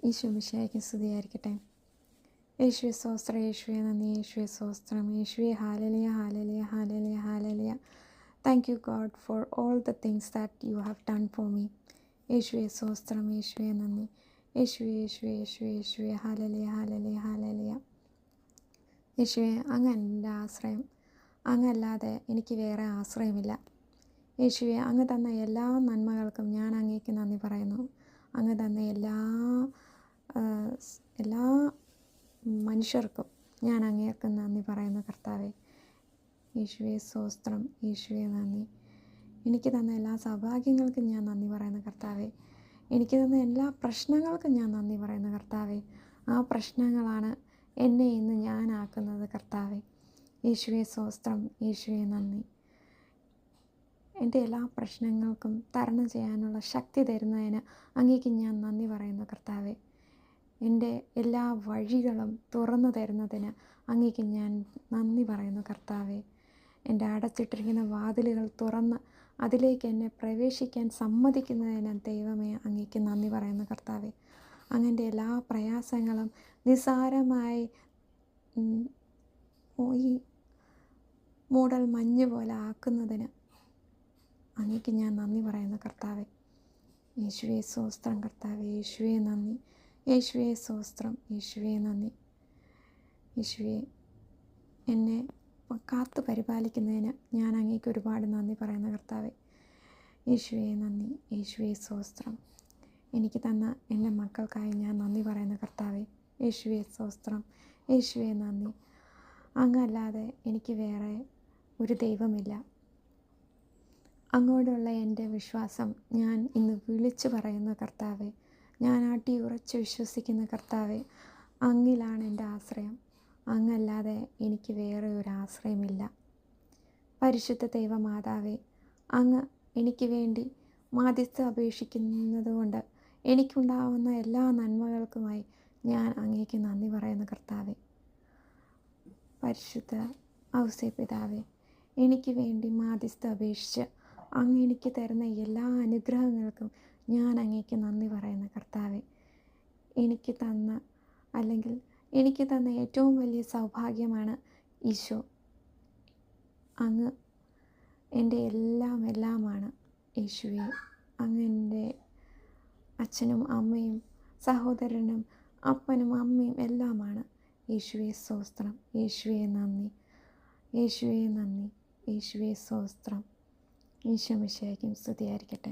ഈശോ മിശിഹായ്ക്ക് സ്തുതിയായിരിക്കട്ടെ. യേശുവേ സ്തോത്രം, യേശുവേ നന്ദി, യേശുവേ സ്തോത്രം, യേശുവേ ഹാലലിയ ഹാലലിയ ഹാലലിയ ഹാലലിയ. Thank you God for all the things that you have done for me. യേശുവേ സ്തോത്രം, യേശുവേ നന്ദി, യേശുവേ യേശുവേ യേശുവേ യേശുവേ ഹാലലിയ ഹാലലിയ ഹാലലിയ. യേശുവേ, അങ്ങ് എൻ്റെ ആശ്രയം. അങ്ങല്ലാതെ എനിക്ക് വേറെ ആശ്രയമില്ല. യേശുവേ, അങ്ങ് തന്ന എല്ലാ നന്മകൾക്കും ഞാൻ അങ്ങേക്ക് നന്ദി പറയുന്നു. അങ്ങ് തന്ന എല്ലാ മനുഷ്യർക്കും ഞാൻ അങ്ങേക്ക് നന്ദി പറയുന്നു കർത്താവേ. യേശുവേ സ്തോത്രം, യേശുവേ നന്ദി. എനിക്ക് തന്ന എല്ലാ സൗഭാഗ്യങ്ങൾക്കും ഞാൻ നന്ദി പറയുന്നു കർത്താവേ. എനിക്ക് തന്ന എല്ലാ പ്രശ്നങ്ങൾക്കും ഞാൻ നന്ദി പറയുന്നു കർത്താവേ. ആ പ്രശ്നങ്ങളാണ് എന്നെ ഇന്ന് ഞാനാക്കുന്നത് കർത്താവേ. യേശുവേ സ്തോത്രം, യേശുവേ നന്ദി. എൻ്റെ എല്ലാ പ്രശ്നങ്ങൾക്കും തരണം ചെയ്യാനുള്ള ശക്തി തരുന്നതിന് അങ്ങേക്ക് ഞാൻ നന്ദി പറയുന്നു കർത്താവേ. എൻ്റെ എല്ലാ വഴികളും തുറന്നു തരുന്നതിന് അങ്ങേക്ക് ഞാൻ നന്ദി പറയുന്നു കർത്താവേ. എൻ്റെ അടച്ചിട്ടിരിക്കുന്ന വാതിലുകൾ തുറന്ന് അതിലേക്ക് എന്നെ പ്രവേശിക്കാൻ സമ്മതിക്കുന്നതിന് ദൈവമേ അങ്ങേക്ക് നന്ദി പറയുന്നു കർത്താവേ. അങ്ങൻ്റെ എല്ലാ പ്രയാസങ്ങളും നിസ്സാരമായി ഈ മൂടൽ മഞ്ഞ് പോലെ ആക്കുന്നതിന് അങ്ങേക്ക് ഞാൻ നന്ദി പറയുന്നു കർത്താവേ. യേശുവേ സ്തോത്രം കർത്താവേ, യേശുവേ നന്ദി, യേശുവേ സ്തോത്രം, യേശുവേ നന്ദി. യേശുവേ, എന്നെ കാത്തു പരിപാലിക്കുന്നതിന് ഞാൻ അങ്ങേക്ക് ഒരുപാട് നന്ദി പറയുന്നു കർത്താവേ. യേശുവേ നന്ദി, യേശുവേ സ്തോത്രം. എനിക്ക് തന്ന എൻ്റെ മക്കൾക്കായി ഞാൻ നന്ദി പറയുന്നു കർത്താവേ. യേശുവേ സ്തോത്രം, യേശുവേ നന്ദി. അങ്ങല്ലാതെ എനിക്ക് വേറെ ഒരു ദൈവമില്ല. അങ്ങോട്ടുള്ള എൻ്റെ വിശ്വാസം ഞാൻ ഇന്ന് വിളിച്ചു പറയുന്ന കർത്താവേ. ഞാൻ ഉറച്ച് വിശ്വസിക്കുന്ന കർത്താവേ, അങ്ങിലാണ് എൻ്റെ ആശ്രയം. അങ്ങല്ലാതെ എനിക്ക് വേറെ ഒരു ആശ്രയമില്ല. പരിശുദ്ധ ദൈവമാതാവേ, അങ്ങ് എനിക്ക് വേണ്ടി മാധ്യസ്ഥം അപേക്ഷിക്കുന്നത് കൊണ്ട് എനിക്കുണ്ടാവുന്ന എല്ലാ നന്മകൾക്കുമായി ഞാൻ അങ്ങേക്ക് നന്ദി പറയുന്ന കർത്താവേ. പരിശുദ്ധ ഔസേപ്പിതാവേ, എനിക്ക് വേണ്ടി മാധ്യസ്ഥം അപേക്ഷിച്ച് അങ്ങ് എനിക്ക് തരുന്ന എല്ലാ അനുഗ്രഹങ്ങൾക്കും ഞാൻ അങ്ങേക്ക് നന്ദി പറയുന്ന കർത്താവേ. എനിക്ക് തന്ന ഏറ്റവും വലിയ സൗഭാഗ്യമാണ് ഈശോ. അങ്ങ് എൻ്റെ എല്ലാമാണ് യേശുവേ. അങ്ങ് എൻ്റെ അച്ഛനും അമ്മയും സഹോദരനും അപ്പനും അമ്മയും എല്ലാമാണ്. യേശുവേ സ്തോത്രം, യേശുവേ നന്ദി, യേശുവേ നന്ദി, യേശുവേ സ്തോത്രം. ഈശോ മിശിഹായ്ക്ക് സ്തുതിയായിരിക്കട്ടെ.